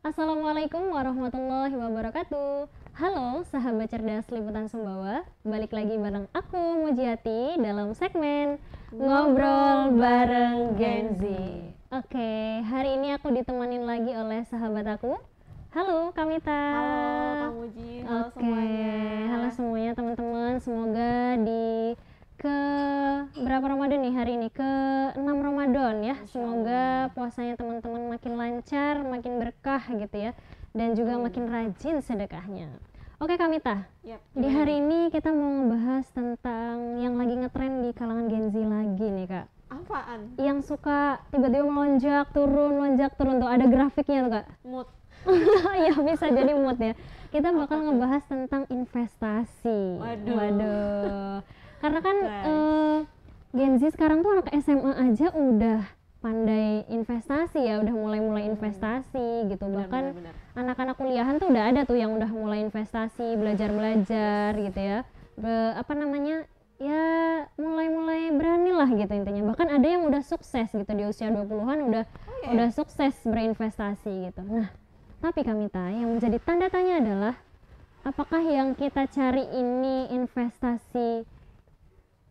Assalamualaikum warahmatullahi wabarakatuh. Halo sahabat cerdas liputan Sumbawa, balik lagi bareng aku Mujiati dalam segmen Ngobrol bareng Gen Z. Oke, hari ini aku ditemanin lagi oleh sahabat aku. Halo Kamita. Halo Kak Muji, halo semuanya. Halo semuanya teman-teman, semoga di ke berapa Ramadan nih hari ini? Ke 6 Ramadan ya. Semoga puasanya teman-teman makin lancar, makin berkah gitu ya. Dan juga makin rajin sedekahnya. Oke Kamita, di hari ini kita mau ngebahas tentang yang lagi ngetren di kalangan Gen Z lagi nih Kak. Apaan? Yang suka tiba-tiba melonjak turun tuh, ada grafiknya tuh Kak. Mood. Ya bisa jadi mood ya. Kita bakal ngebahas tentang investasi. Waduh. Karena kan Gen Z sekarang tuh anak SMA aja udah pandai investasi ya, udah mulai investasi gitu. Bahkan anak-anak kuliahan tuh udah ada tuh yang udah mulai investasi, belajar gitu ya. Ya mulai berani lah gitu intinya. Bahkan ada yang udah sukses gitu di usia 20-an udah sukses berinvestasi gitu. Nah, tapi Kamita, yang menjadi tanda tanya adalah apakah yang kita cari ini investasi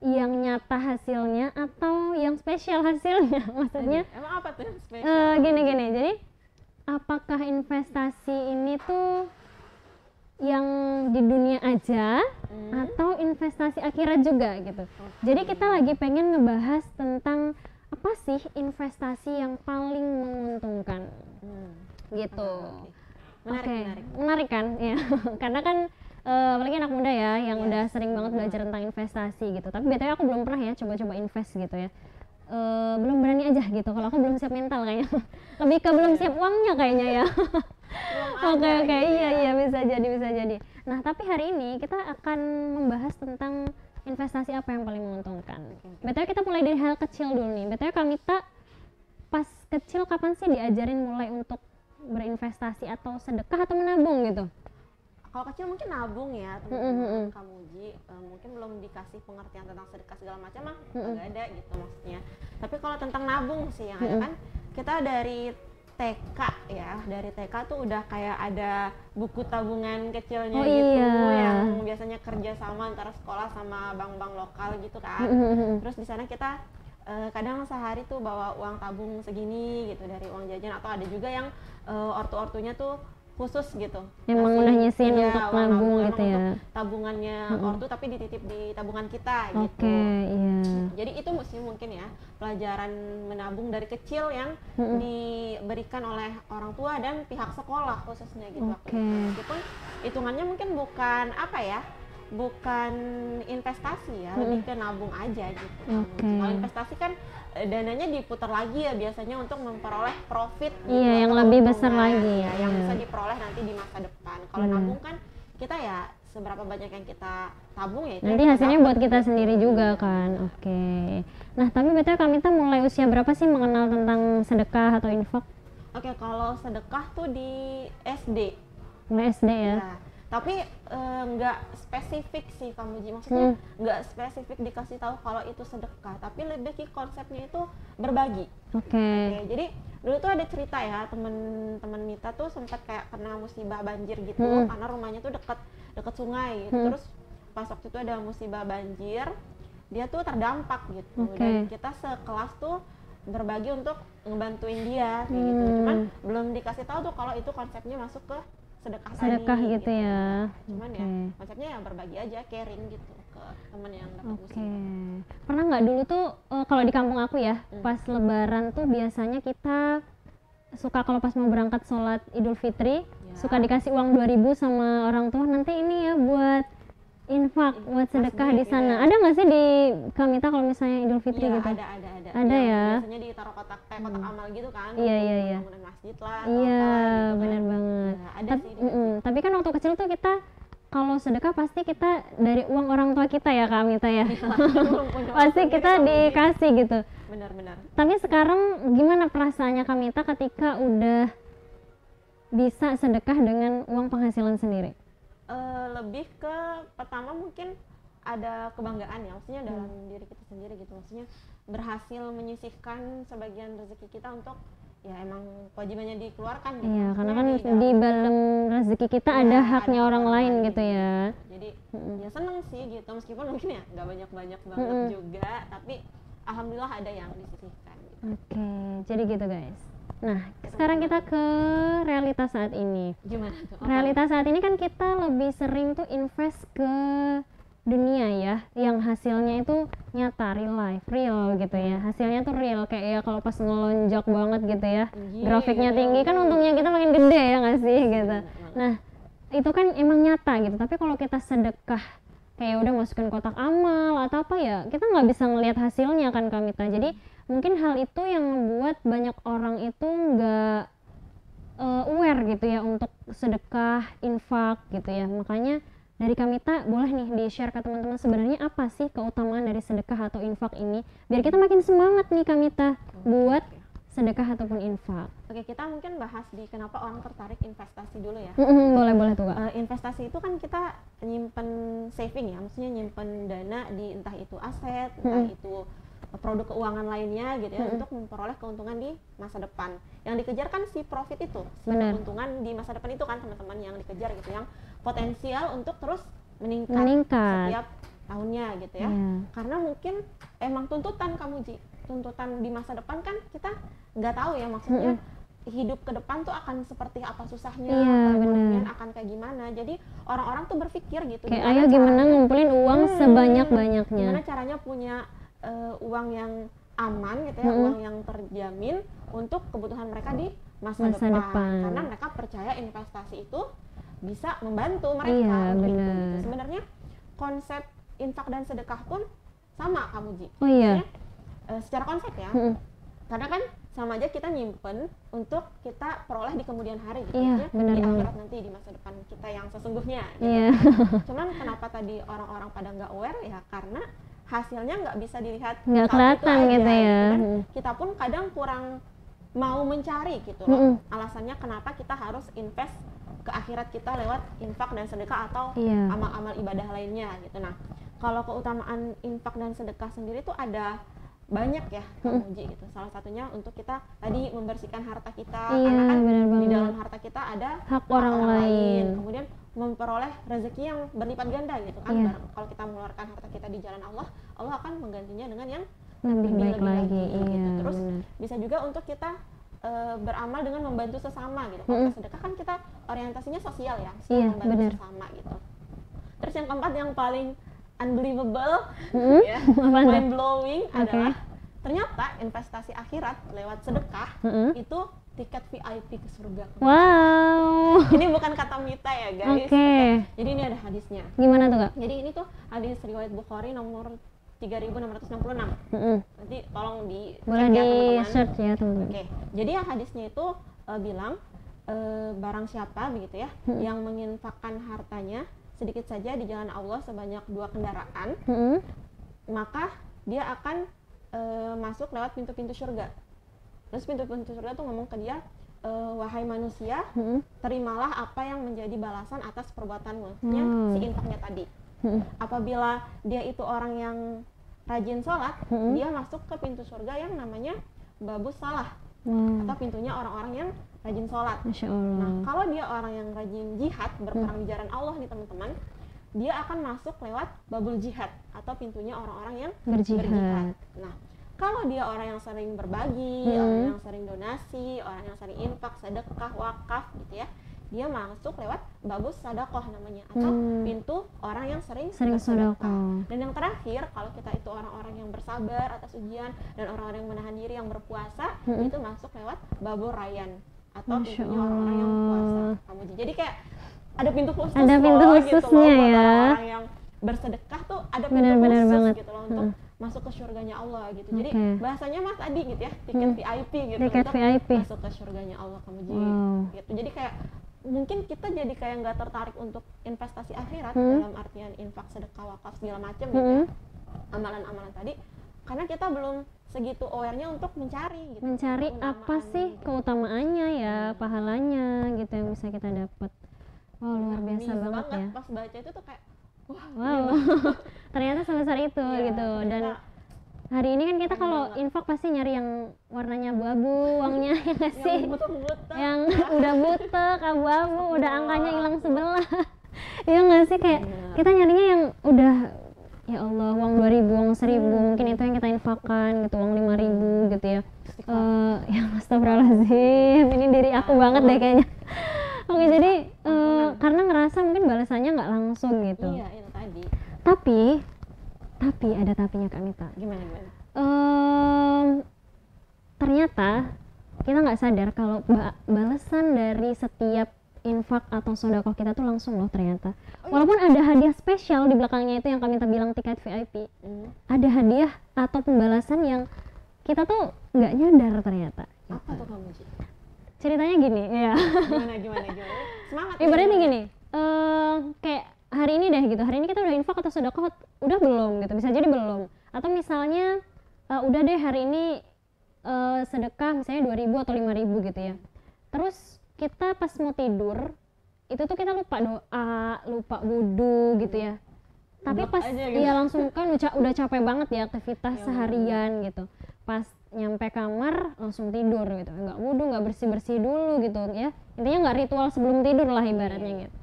yang nyata hasilnya atau yang spesial hasilnya? Maksudnya emang apa tuh yang spesial? Gini, jadi apakah investasi ini tuh yang di dunia aja atau investasi akhirat juga gitu. Jadi kita lagi pengen ngebahas tentang apa sih investasi yang paling menguntungkan gitu. Menarik kan ya. Karena kan apalagi anak muda ya yang udah sering banget belajar tentang investasi gitu. Tapi BTW aku belum pernah ya coba-coba invest gitu ya. Belum berani aja gitu. Kalau aku belum siap mental kayaknya. Lebih ke belum siap uangnya kayaknya ya. Oke, iya bisa jadi. Nah, tapi hari ini kita akan membahas tentang investasi apa yang paling menguntungkan. BTW kita mulai dari hal kecil dulu nih. BTW Kamita pas kecil kapan sih diajarin mulai untuk berinvestasi atau sedekah atau menabung gitu? Kalau kecil mungkin nabung ya teman-teman Kak Muji, mungkin belum dikasih pengertian tentang sedekah segala macam mah nggak ada gitu maksudnya. Tapi kalau tentang nabung sih yang ada kan kita dari TK ya, dari TK tuh udah kayak ada buku tabungan kecilnya yang biasanya kerja sama antara sekolah sama bank-bank lokal gitu kan. Terus di sana kita kadang sehari tuh bawa uang tabung segini gitu dari uang jajan, atau ada juga yang ortu-ortunya tuh khusus gitu. Emang udah nyisin untuk nabung gitu ya. Tabungannya ortu tapi dititip di tabungan kita gitu. Iya. Jadi itu mungkin ya pelajaran menabung dari kecil yang diberikan oleh orang tua dan pihak sekolah khususnya gitu. Meskipun hitungannya mungkin bukan bukan investasi ya, lebih ke nabung aja gitu. Kalau investasi kan dananya diputar lagi ya biasanya untuk memperoleh profit gitu, yang lebih besar lagi ya, yang bisa diperoleh nanti di masa depan. Kalau nabung kan kita ya seberapa banyak yang kita tabung ya itu nanti hasilnya buat kita sendiri juga kan. Nah tapi betul Kamita mulai usia berapa sih mengenal tentang sedekah atau infak? Kalau sedekah tuh di SD. Mulai SD ya? Nah, tapi nggak spesifik sih Kamu Ji, maksudnya nggak spesifik dikasih tahu kalau itu sedekah, tapi lebih ke konsepnya itu berbagi. Jadi dulu tuh ada cerita ya, temen Mita tuh sempat kayak kena musibah banjir gitu karena rumahnya tuh deket sungai gitu. Terus pas waktu itu ada musibah banjir, dia tuh terdampak gitu. Dan kita sekelas tuh berbagi untuk ngebantuin dia kayak gitu. Cuman belum dikasih tahu tuh kalau itu konsepnya masuk ke sedekah gitu ya. Cuman ya konsepnya ya berbagi aja, caring gitu ke teman yang dapat musibah. Pernah nggak dulu tuh kalau di kampung aku ya, pas lebaran tuh biasanya kita suka kalau pas mau berangkat sholat Idul Fitri suka dikasih uang 2.000 sama orang tua, nanti ini ya buat infak, buat sedekah di sana. Ada nggak sih di Kamita kalau misalnya Idul Fitri gitu? Ada ya. Biasanya ditaruh kotak amal gitu kan. Iya. Bangunan masjid lah. Iya, benar banget. Ada sih. Tapi kan waktu kecil tuh kita kalau sedekah pasti kita dari uang orang tua kita ya Kamita ya. Pasti kita dikasih gitu. Benar. Tapi sekarang gimana perasaannya Kamita ketika udah bisa sedekah dengan uang penghasilan sendiri? Lebih ke pertama mungkin ada kebanggaan ya, maksudnya dalam diri kita sendiri gitu, maksudnya berhasil menyisihkan sebagian rezeki kita untuk ya emang kewajibannya dikeluarkan gitu. Iya, karena kan Maksudnya di dalam rezeki kita Iya, ada haknya ada orang lain gitu ya. Jadi ya seneng sih gitu, meskipun mungkin ya nggak banyak-banyak banget juga, tapi alhamdulillah ada yang disisihkan gitu. Oke, jadi gitu guys. Nah, sekarang kita ke realitas saat ini. Gimana tuh? Realitas saat ini kan kita lebih sering tuh invest ke dunia ya, yang hasilnya itu nyata, real gitu ya. Hasilnya tuh real, kayak ya kalau pas ngelonjak banget gitu ya, grafiknya tinggi kan untungnya kita makin gede ya nggak sih gitu. Nah, itu kan emang nyata gitu. Tapi kalau kita sedekah kayak udah masukin kotak amal atau apa ya, kita nggak bisa ngelihat hasilnya kan Kamita. Jadi mungkin hal itu yang membuat banyak orang itu nggak aware gitu ya untuk sedekah, infak gitu ya. Makanya dari Kamita boleh nih di-share ke teman-teman sebenarnya apa sih keutamaan dari sedekah atau infak ini, biar kita makin semangat nih Kamita buat sedekah ataupun infak. Oke, kita mungkin bahas di kenapa orang tertarik investasi dulu ya. Boleh tuh Kak. Investasi itu kan kita nyimpen saving ya, maksudnya nyimpen dana di entah itu aset, entah itu produk keuangan lainnya gitu ya, untuk memperoleh keuntungan di masa depan. Yang dikejar kan si profit itu, si keuntungan di masa depan itu kan teman-teman yang dikejar gitu, yang potensial untuk terus meningkat setiap tahunnya gitu ya. Karena mungkin emang tuntutan tuntutan di masa depan kan kita nggak tahu ya, maksudnya hidup ke depan tuh akan seperti apa susahnya, perekonomian akan kayak gimana. Jadi orang-orang tuh berpikir gitu, kayak ayo gimana ngumpulin uang sebanyak-banyaknya, gimana caranya punya uang yang aman gitu ya, uang yang terjamin untuk kebutuhan mereka di masa depan. Karena mereka percaya investasi itu bisa membantu mereka untuk itu. Sebenarnya konsep infak dan sedekah pun sama kamu Ji. Secara konsep ya, karena kan sama aja kita nyimpen untuk kita peroleh di kemudian hari gitu ya, di akhirat nanti, di masa depan kita yang sesungguhnya gitu. Cuman kenapa tadi orang-orang pada nggak aware ya, karena hasilnya nggak bisa dilihat, nggak kelihatan gitu ya. Dan kita pun kadang kurang mau mencari gitu loh, alasannya kenapa kita harus invest ke akhirat kita lewat infak dan sedekah atau amal-amal ibadah lainnya gitu. Nah, kalau keutamaan infak dan sedekah sendiri tuh ada banyak ya Kak Muji gitu. Salah satunya untuk kita tadi membersihkan harta kita, karena kan di dalam harta kita ada hak orang lain. Kemudian memperoleh rezeki yang berlipat ganda gitu kan. Kalau kita mengeluarkan harta kita di jalan Allah, Allah akan menggantinya dengan yang lebih baik lagi. Gitu. Terus bisa juga untuk kita beramal dengan membantu sesama gitu. Kalau kita sedekah kan kita orientasinya sosial ya, membantu sesama gitu. Terus yang keempat yang paling unbelievable, ya, mind blowing adalah ternyata investasi akhirat lewat sedekah itu tiket VIP ke surga. Wow. Ini bukan kata Mita ya guys. Jadi ini ada hadisnya. Gimana tuh Kak? Jadi ini tuh hadis riwayat Bukhari nomor 3666. Nanti tolong di boleh cek ya, di teman-teman. search ya teman-teman. Jadi ya hadisnya itu bilang barang siapa begitu ya yang menginfakkan hartanya sedikit saja di jalan Allah sebanyak 2 kendaraan, maka dia akan masuk lewat pintu-pintu surga. Terus pintu-pintu surga tuh ngomong ke dia, wahai manusia, terimalah apa yang menjadi balasan atas perbuatanmu, maksudnya si infaknya tadi. Apabila dia itu orang yang rajin sholat, dia masuk ke pintu surga yang namanya babus salah, atau pintunya orang-orang yang rajin sholat. Nah, kalau dia orang yang rajin jihad, berperang di jalan Allah nih teman-teman, dia akan masuk lewat babul jihad, atau pintunya orang-orang yang berjihad. Nah, kalau dia orang yang sering berbagi, orang yang sering donasi, orang yang sering infak, sedekah, wakaf gitu ya, dia masuk lewat babus sadaqah namanya, atau pintu orang yang sering bersedekah. Dan yang terakhir, kalau kita itu orang-orang yang bersabar atas ujian dan orang-orang yang menahan diri, yang berpuasa, itu masuk lewat babur rayyan, atau pintunya orang-orang yang puasa. Jadi kayak ada pintu khusus, ada pintu khususnya gitu loh, buat ya. orang yang bersedekah tuh ada pintu khusus banget gitu loh, untuk masuk ke surganya Allah gitu. Jadi bahasanya mas tadi gitu ya, tiket VIP gitu, tiket VIP masuk ke surganya Allah kamu gitu. Jadi kayak mungkin kita jadi kayak nggak tertarik untuk investasi akhirat dalam artian infak, sedekah, wakaf segala macam gitu ya, amalan-amalan tadi, karena kita belum segitu aware-nya untuk mencari apa sih keutamaannya ya, pahalanya gitu yang bisa kita dapat. Luar biasa banget ya. Pas baca itu tuh kayak wow. Ternyata sebesar itu gitu. Dan hari ini kan kita kalau infak pasti nyari yang warnanya abu-abu uangnya ya nggak sih, yang udah butek abu-abu, udah angkanya hilang sebelah. Ya nggak sih, kayak kita nyarinya yang udah ya Allah uang 2.000, uang 1.000, mungkin itu yang kita infakkan gitu, uang 5.000 gitu ya. Yang astagfirullahaladzim, ini diri aku banget deh kayaknya. Oke, jadi karena ngerasa mungkin balasannya nggak langsung gitu. Iya, itu tadi. Tapi ada tapinya Kak Mita. Gimana? Ternyata kita nggak sadar kalau balasan dari setiap infak atau sedekah kita tuh langsung loh ternyata. Walaupun ada hadiah spesial di belakangnya itu yang Kak Mita bilang tiket VIP, ada hadiah atau pembalasan yang kita tuh nggak nyadar ternyata. Apa tuh kamu Ji? Ceritanya gini ya. Gimana? Semangat. Ibaratnya gini, kayak hari ini deh gitu, hari ini kita udah infak atau sedekah udah belum gitu, bisa jadi belum. Atau misalnya udah deh hari ini sedekah misalnya 2.000 atau 5.000 gitu ya. Terus kita pas mau tidur itu tuh kita lupa doa, lupa wudu gitu ya. Tapi pas gitu. ya langsung kan udah capek banget ya aktivitas seharian gitu. Pas nyampe kamar langsung tidur gitu, nggak wudu, nggak bersih dulu gitu ya. Intinya nggak ritual sebelum tidur lah ibaratnya gitu.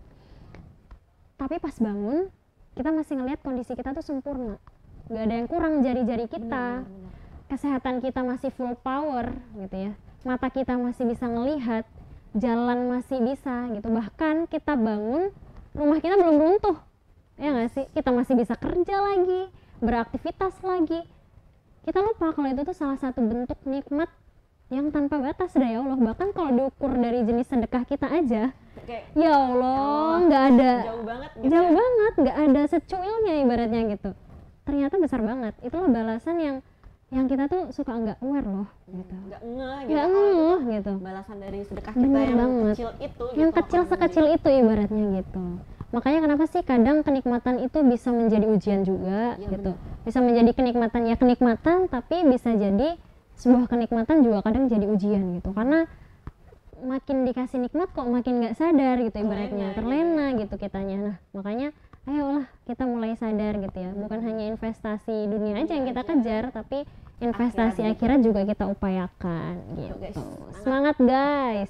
Tapi pas bangun kita masih ngelihat kondisi kita tuh sempurna, nggak ada yang kurang jari-jari kita, kesehatan kita masih full power gitu ya, mata kita masih bisa ngelihat, jalan masih bisa gitu, bahkan kita bangun rumah kita belum runtuh ya nggak sih, kita masih bisa kerja lagi, beraktivitas lagi. Kita lupa kalau itu tuh salah satu bentuk nikmat yang tanpa batas ya Allah. Bahkan kalau diukur dari jenis sedekah kita aja, ya Allah, nggak ada jauh banget, nggak ada secuilnya ibaratnya gitu. Ternyata besar banget. Itulah balasan yang kita tuh suka nggak aware loh gitu. Nggak ngeh gitu. Balasan dari sedekah kita yang banget. Kecil itu yang gitu, kecil sekecil itu ibaratnya gitu. Makanya kenapa sih kadang kenikmatan itu bisa menjadi ujian juga ya, gitu. Bisa menjadi kenikmatan tapi bisa jadi sebuah kenikmatan juga kadang jadi ujian gitu. Karena makin dikasih nikmat kok makin nggak sadar gitu ibaratnya, terlena gitu kitanya. Nah makanya ayolah kita mulai sadar gitu ya, bukan hanya investasi dunia aja yang kita kejar, tapi investasi akhirat juga kita upayakan gitu. Semangat guys.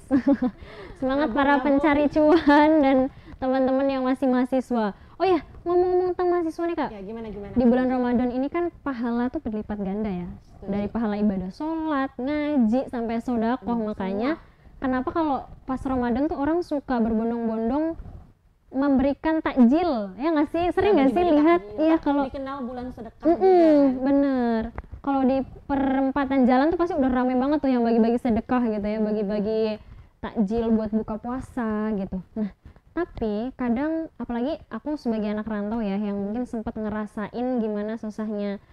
Semangat para pencari cuan dan teman-teman yang masih mahasiswa. Oh ya, ngomong-ngomong tentang mahasiswa nih Kak. Ya, gimana? Di bulan Ramadan ini kan pahala tuh berlipat ganda ya. Dari pahala ibadah sholat, ngaji, sampai sedekah. Makanya kenapa kalau pas Ramadan tuh orang suka berbondong-bondong memberikan takjil, ya nggak sih? Sering nggak sih lihat? Iya, kalau dikenal bulan sedekah. Bener. Kalau di perempatan jalan tuh pasti udah rame banget tuh yang bagi-bagi sedekah gitu ya, bagi-bagi takjil buat buka puasa gitu. Nah, tapi kadang apalagi aku sebagai anak rantau ya yang mungkin sempat ngerasain gimana susahnya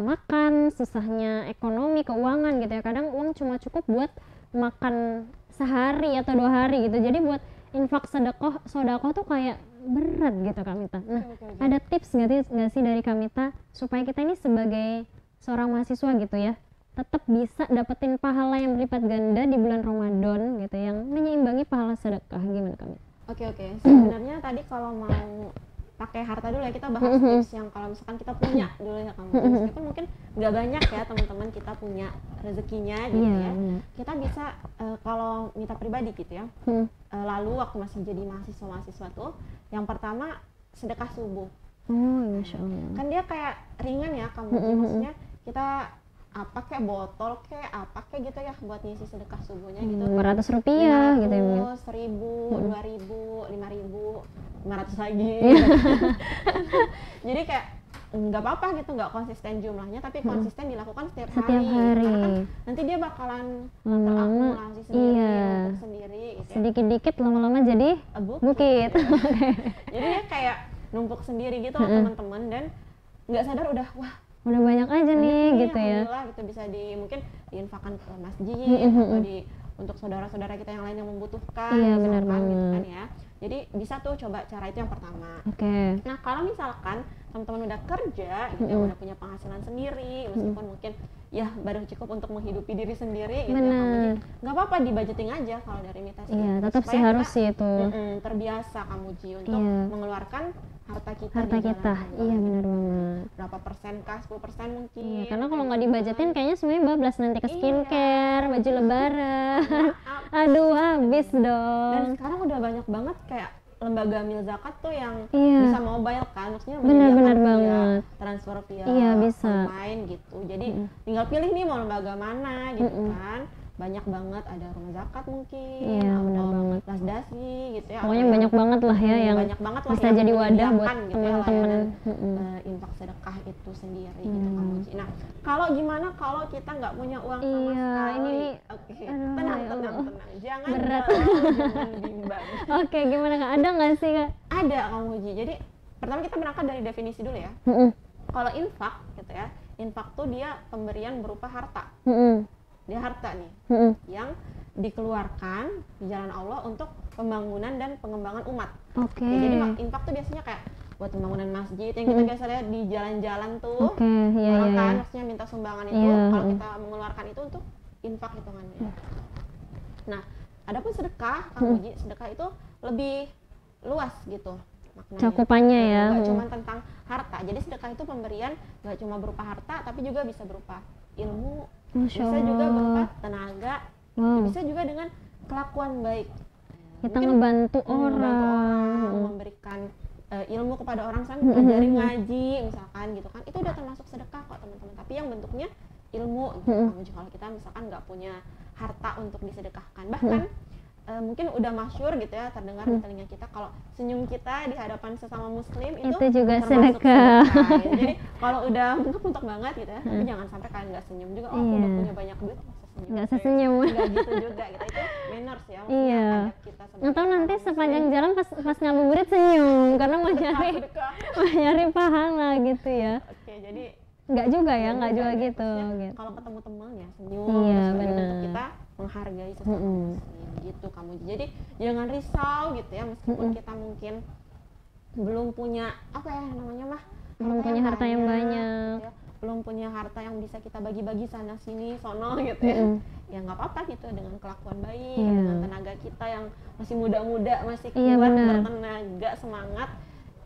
makan, susahnya ekonomi, keuangan gitu ya. Kadang uang cuma cukup buat makan sehari atau 2 hari gitu. Jadi buat infak sedekah tuh kayak berat gitu Kak Mita. Nah, ada tips nggak sih dari Kak Mita supaya kita ini sebagai seorang mahasiswa gitu ya tetap bisa dapetin pahala yang berlipat ganda di bulan Ramadan gitu, yang menyeimbangi pahala sedekah, gimana Kak Mita? Oke. Sebenarnya tadi kalau mau pakai harta dulu ya, kita bahas tips yang kalau misalkan kita punya dulu ya kamu. Meskipun mungkin nggak banyak ya teman-teman kita punya rezekinya gitu ya. Kita bisa kalau Mita pribadi gitu ya. Lalu waktu masih jadi mahasiswa tuh, yang pertama sedekah subuh. Masya Allah. Kan dia kayak ringan ya kamu. Maksudnya kita apa kayak botol kayak apa kayak gitu ya buat ngisi sedekah subuhnya gitu. Rp500 gitu ya. 1.000, 2.000, 5.000, 500 lagi. Jadi kayak nggak apa-apa gitu, nggak konsisten jumlahnya, tapi konsisten dilakukan setiap hari. Karena kan nanti dia bakalan terakumulasi sendiri gitu ya. Sedikit-dikit lama-lama jadi bukit. Jadi ya kayak numpuk sendiri gitu teman-teman, dan nggak sadar udah banyak aja nih gitu ya. Gitu bisa mungkin diinfakkan ke masjid atau untuk saudara-saudara kita yang lain yang membutuhkan. Iya, benar banget. Gitu kan ya. Jadi bisa tuh coba cara itu yang pertama. Oke. Nah, kalau misalkan teman-teman udah kerja gitu ya, udah punya penghasilan sendiri, meskipun mungkin ya baru cukup untuk menghidupi diri sendiri gitu ya, Kamuji, nggak apa-apa di budgeting aja kalau dari Mita sih. Iya, tetap sih harus sih itu. Terbiasa Kamuji untuk mengeluarkan harta kita di kita. Iya, benar banget. Berapa persen kah? 10% mungkin. Iya, karena kalau nggak dibudgetin kayaknya semuanya bablas nanti ke skincare, baju lebaran. Aduh, habis dong. Dan sekarang udah banyak banget kayak lembaga mil zakat tuh yang bisa mobile kan, maksudnya benar banget, transfer via bisa online gitu. Jadi tinggal pilih nih mau lembaga mana gitu kan. Banyak banget, ada rumah zakat mungkin, benar banget, Lasdasi gitu ya. Pokoknya banyak banget lah ya yang banyak banget lah bisa yang jadi wadah buat gitu teman-teman infak sedekah itu sendiri gitu Kamuji. Nah, kalau gimana kalau kita nggak punya uang sama sekali? Tenang. Jangan berat. Jangan bimbang. Oke, gimana Kak? Ada nggak sih Kak? Ada Kamuji. Jadi pertama kita berangkat dari definisi dulu ya. Kalau infak gitu ya, infak tuh dia pemberian berupa harta. Dia harta nih yang dikeluarkan di jalan Allah untuk pembangunan dan pengembangan umat. Jadi infak tuh biasanya kayak buat pembangunan masjid yang kita biasa lihat di jalan-jalan tuh. Kan maksudnya minta sumbangan itu, kalau kita mengeluarkan itu untuk infak hitungannya. Nah, adapun sedekah, Kamuji, sedekah itu lebih luas gitu maknanya. Cakupannya ya. Gak cuma tentang harta. Jadi sedekah itu pemberian gak cuma berupa harta, tapi juga bisa berupa ilmu, bisa juga berupa tenaga, bisa juga dengan kelakuan baik. Kita ngebantu orang, memberikan ilmu kepada orang, misalnya ngajarin ngaji misalkan gitu kan, itu udah termasuk sedekah kok teman-teman. Tapi yang bentuknya ilmu gitu. Kalau kita misalkan nggak punya harta untuk disedekahkan, bahkan mungkin udah masyhur gitu ya, terdengar di telinga kita kalau senyum kita di hadapan sesama muslim itu juga sedekah. Ya. Jadi kalau udah mentok banget gitu ya, tapi jangan sampai kalian nggak senyum juga. Aku udah punya banyak duit nggak sesenyum. Nggak gitu juga gitu. Itu manners ya. Kita atau nanti sepanjang jalan pas ngabuburit senyum karena mau nyari pahala gitu ya. Jadi nggak juga ya, nggak juga gitu. Kalau ketemu teman ya senyum. Benar. Untuk kita menghargai sesama gitu Kamuji. Jadi jangan risau gitu ya, meskipun kita mungkin belum punya belum punya harta yang banyak gitu ya, belum punya harta yang bisa kita bagi-bagi sana sini sono gitu ya. Ya nggak apa-apa gitu, dengan kelakuan baik, dengan tenaga kita yang masih muda-muda, masih kuat, bertenaga, semangat,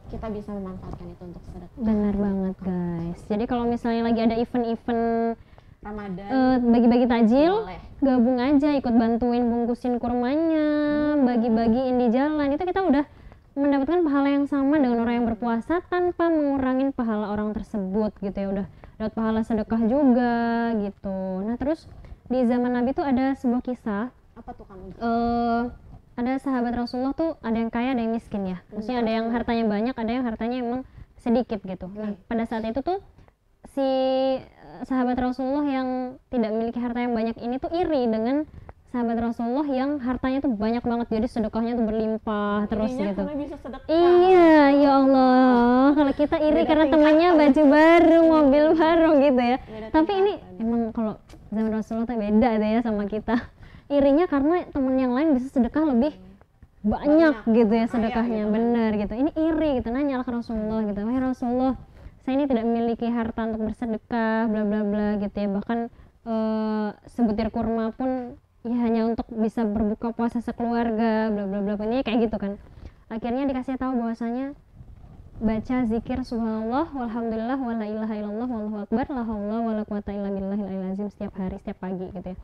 kita bisa memanfaatkan itu untuk sedekah. Benar banget guys. Jadi kalau misalnya lagi ada event-event Ramadan, bagi-bagi tajil, gabung aja, ikut bantuin bungkusin kurmanya, bagi-bagiin di jalan, itu kita udah mendapatkan pahala yang sama dengan orang yang berpuasa tanpa mengurangin pahala orang tersebut gitu ya, udah dapat pahala sedekah juga gitu. Nah terus di zaman Nabi tuh ada sebuah kisah. Apa tuh kamu? Ada sahabat Rasulullah tuh, ada yang kaya ada yang miskin ya, maksudnya ada yang hartanya banyak, ada yang hartanya emang sedikit gitu. Nah pada saat itu tuh si sahabat Rasulullah yang tidak memiliki harta yang banyak ini tuh iri dengan sahabat Rasulullah yang hartanya tuh banyak banget, jadi sedekahnya tuh berlimpah terus gitu. Bisa sedekah. Iya, ya Allah, kalau kita iri karena temannya baju baru, mobil baru gitu ya. Tapi ini emang kalau zaman Rasulullah tuh beda deh ya sama kita. Irinya karena teman yang lain bisa sedekah lebih banyak gitu ya sedekahnya, bener gitu. Ini iri gitu, nanya ke Rasulullah gitu, wahai Rasulullah, saya ini tidak memiliki harta untuk bersedekah, bla bla bla gitu ya, bahkan sebutir kurma pun ya hanya untuk bisa berbuka puasa sekeluarga, bla bla bla, ini kayak gitu kan. Akhirnya dikasih tahu bahwasanya baca zikir subhanallah walhamdulillah wala ilaha illallah wallahu akbar la haula wala quwata illa billahil aliyil azim setiap hari, setiap pagi gitu ya.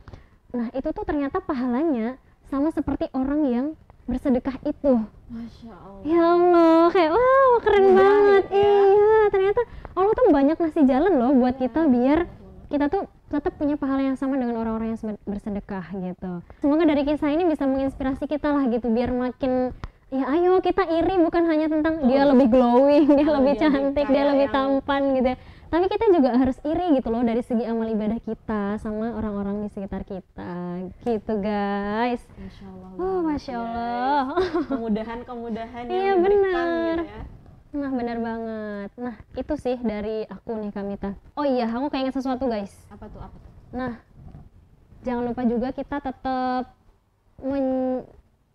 Nah itu tuh ternyata pahalanya sama seperti orang yang bersedekah itu. Masya Allah. Ya Allah, kayak wow keren banget ya. Iya, ternyata Allah tuh banyak ngasih jalan loh buat kita biar kita tuh tetap punya pahala yang sama dengan orang-orang yang bersedekah gitu. Semoga dari kisah ini bisa menginspirasi kita lah gitu, biar makin ya ayo kita iri bukan hanya tentang dia lebih glowing, dia lebih cantik, dia lebih tampan gitu ya. Tapi kita juga harus iri gitu loh dari segi amal ibadah kita sama orang-orang di sekitar kita gitu guys. Masya Allah. Oh Masya Allah. Kemudahan-kemudahan yang iya benar. Gitu ya. Nah benar banget. Nah itu sih dari aku nih Kamita. Oh iya aku keinget sesuatu guys. Apa tuh? Nah jangan lupa juga kita tetap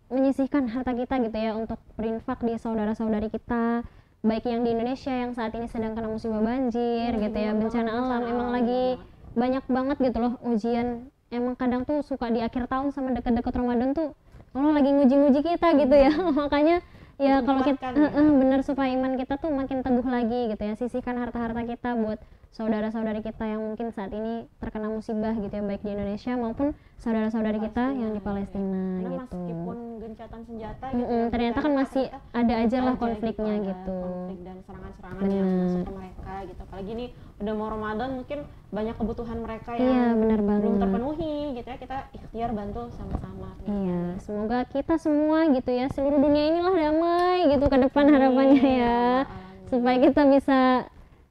menyisihkan harta kita gitu ya untuk berinfak di saudara-saudari kita, baik yang di Indonesia yang saat ini sedang kena musibah banjir gitu ya, bencana alam, emang lagi banyak banget gitu loh ujian. Emang kadang tuh suka di akhir tahun sama dekat-dekat Ramadan tuh Allah lagi nguji-nguji kita gitu ya. Makanya ya kalau kita bener supaya iman kita tuh makin teguh lagi gitu ya, sisihkan harta-harta kita buat saudara-saudari kita yang mungkin saat ini terkena musibah gitu ya, baik di Indonesia maupun saudara-saudari kita yang di Palestina ya. gitu. Meskipun gencatan senjata gitu ya, ternyata kan masih ada aja lah konfliknya gitu. Konflik dan serangan-serangan yang masuk ke mereka gitu. Apalagi ini udah mau Ramadan, mungkin banyak kebutuhan mereka yang belum terpenuhi gitu ya. Kita ikhtiar bantu sama-sama. Gitu. Iya, semoga kita semua gitu ya, seluruh dunia inilah damai gitu ke depan harapannya ya. Supaya kita bisa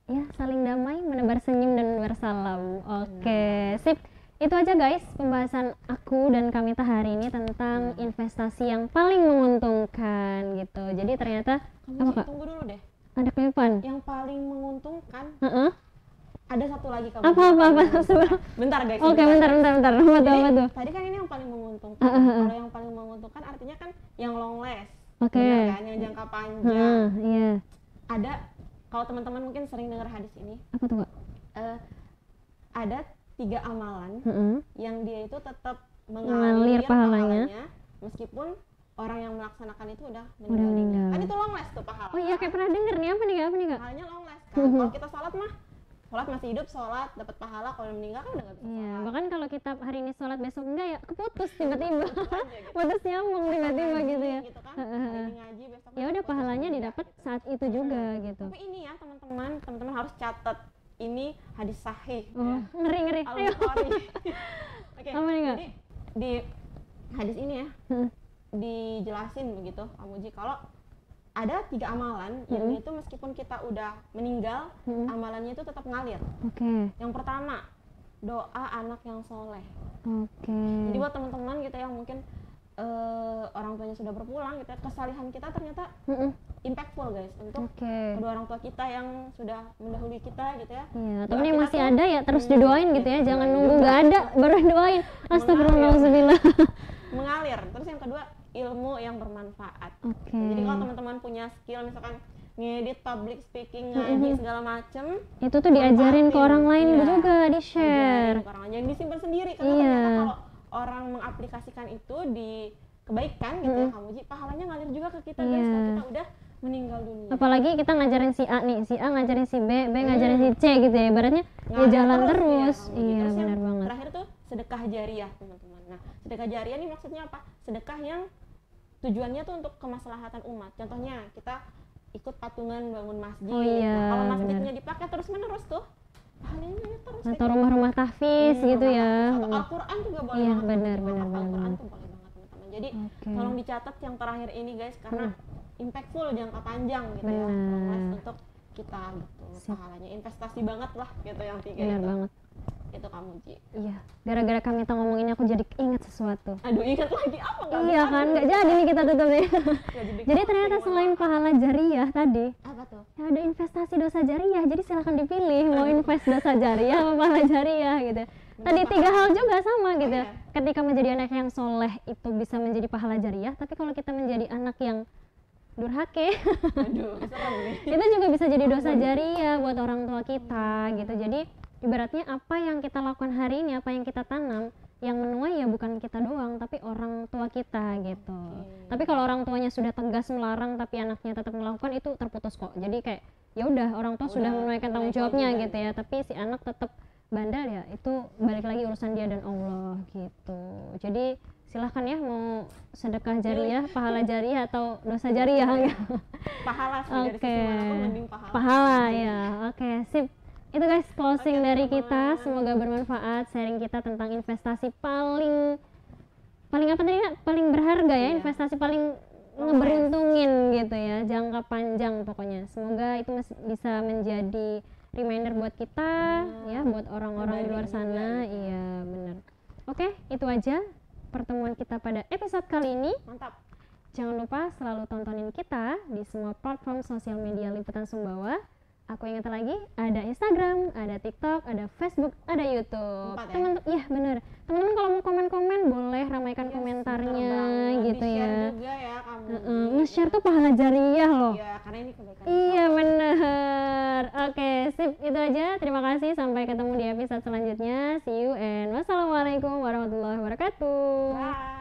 ya saling damai, menebar senyum dan bersalam. Oke, sip. Itu aja guys pembahasan aku dan Kamita hari ini tentang investasi yang paling menguntungkan gitu. Jadi ternyata apa Kak? Tunggu dulu deh. Ada kelipan. Yang paling menguntungkan. Ada satu lagi kamu. Apa? Bentar guys. Oke, bentar. Apa tuh? Tadi kan ini yang paling menguntungkan. Kalau yang paling menguntungkan artinya kan yang long last. Oke. Kan yang jangka panjang. Iya. Ada, kalau teman-teman mungkin sering dengar hadis ini. Apa tuh Kak? Ada 3 amalan yang dia itu tetap mengalir pahalanya meskipun orang yang melaksanakan itu udah meninggal. Kan itu long last tuh pahala. Oh iya, kayak pernah denger nih. Apa nih Kak? Pahalanya long last kan. Kalau kita sholat masih hidup, sholat dapat pahala, kalau meninggal kan udah nggak bisa. Iya, bahkan kalau kita hari ini sholat besok enggak ya keputus tiba-tiba. Putus nyambung tiba-tiba gitu ya. Gitu kan. Hari ngaji besok. Ya udah pahalanya didapat saat itu juga gitu. Tapi ini ya teman-teman harus catat. Ini hadis sahih ya. Ngeri. Oke. Jadi di hadis ini ya dijelasin begitu Kamuji, kalau ada 3 amalan yang itu meskipun kita udah meninggal amalannya itu tetap ngalir. Yang pertama, doa anak yang soleh. Jadi buat teman-teman gitu yang mungkin orang tuanya sudah berpulang gitu ya, kesalihan kita ternyata impactful guys untuk kedua orang tua kita yang sudah mendahului kita gitu ya. Iya, tapi yang masih ada ya terus didoain gitu ya, jangan nunggu nggak ada baru doain. Astagfirullahaladzim. Mengalir. Terus yang kedua, ilmu yang bermanfaat. Jadi kalau teman-teman punya skill misalkan ngedit, public speaking, ngaji segala macem, itu tuh diajarin ke orang lain juga, di-share. Jangan disimpan sendiri karena ternyata kalau orang mengaplikasikan itu di kebaikan gitu ya Kamuji, pahalanya ngalir juga ke kita guys kalau kita udah meninggal dunia. Apalagi kita ngajarin si A nih, si A ngajarin si B ngajarin si C gitu ya, ibaratnya ya jalan terus. Ya, iya benar banget. Terakhir tuh sedekah jariah teman-teman. Nah sedekah jariah ini maksudnya apa? Sedekah yang tujuannya tuh untuk kemaslahatan umat. Contohnya kita ikut patungan bangun masjid. Kalau masjidnya dipakai terus menerus tuh pahalanya terus. Atau rumah-rumah tahfiz gitu ya. Atau Al-Quran juga boleh. Iya benar. Al-Quran tuh boleh banget teman-teman. Jadi tolong dicatat yang terakhir ini guys karena impactful jangka panjang gitu ya. Untuk kita gitu. Pahalanya investasi banget lah gitu yang 3 benar itu. Banget. Itu Kamuji. Iya. Gara-gara Kamita ngomong ini aku jadi ingat sesuatu. Aduh, ingat lagi apa enggak? Iya kan, nggak jadi nih kita tutup nih. Jadi ternyata selain pahala jariah tadi, apa tuh? Ya ada investasi dosa jariah. Jadi silahkan dipilih mau invest dosa jariah apa pahala jariah gitu. Tadi 3 hal juga sama gitu. Ketika menjadi anak yang soleh itu bisa menjadi pahala jariah, tapi kalau kita menjadi anak yang durhake, itu juga bisa jadi dosa jariah buat orang tua kita gitu. Jadi ibaratnya apa yang kita lakukan hari ini, apa yang kita tanam, yang menuai ya bukan kita doang tapi orang tua kita gitu. Tapi kalau orang tuanya sudah tegas melarang tapi anaknya tetap melakukan, itu terputus kok. Jadi kayak ya udah orang tua sudah menunaikan tanggung jawabnya gitu ya, tapi si anak tetap bandel ya, itu balik lagi urusan dia dan Allah gitu. Jadi silahkan ya mau sedekah jariah, pahala jariah atau dosa jariah ya. Pahala sih dari sisi manapun mending pahala. Pahala ya. Oke, sip. Itu guys closing dari kita, semoga bermanfaat sharing kita tentang investasi paling apa tadi Kak? Paling berharga ya, investasi paling ngeberuntungin gitu ya, jangka panjang pokoknya. Semoga itu bisa menjadi reminder buat kita ya, buat orang-orang di luar sana. Iya benar. Oke, itu aja pertemuan kita pada episode kali ini. Mantap. Jangan lupa selalu tontonin kita di semua platform sosial media Liputan Sumbawa. Aku ingat lagi, ada Instagram, ada TikTok, ada Facebook, ada YouTube. 4 ya? Iya bener. Teman-teman kalau mau komen-komen boleh ramaikan komentarnya gitu ya. Di-share juga ya kamu. Nge-share tuh pahala jariah loh. Iya, karena ini kebaikan. Iya bener. Oke, sip, itu aja. Terima kasih, sampai ketemu di episode selanjutnya. See you and wassalamualaikum warahmatullahi wabarakatuh. Bye.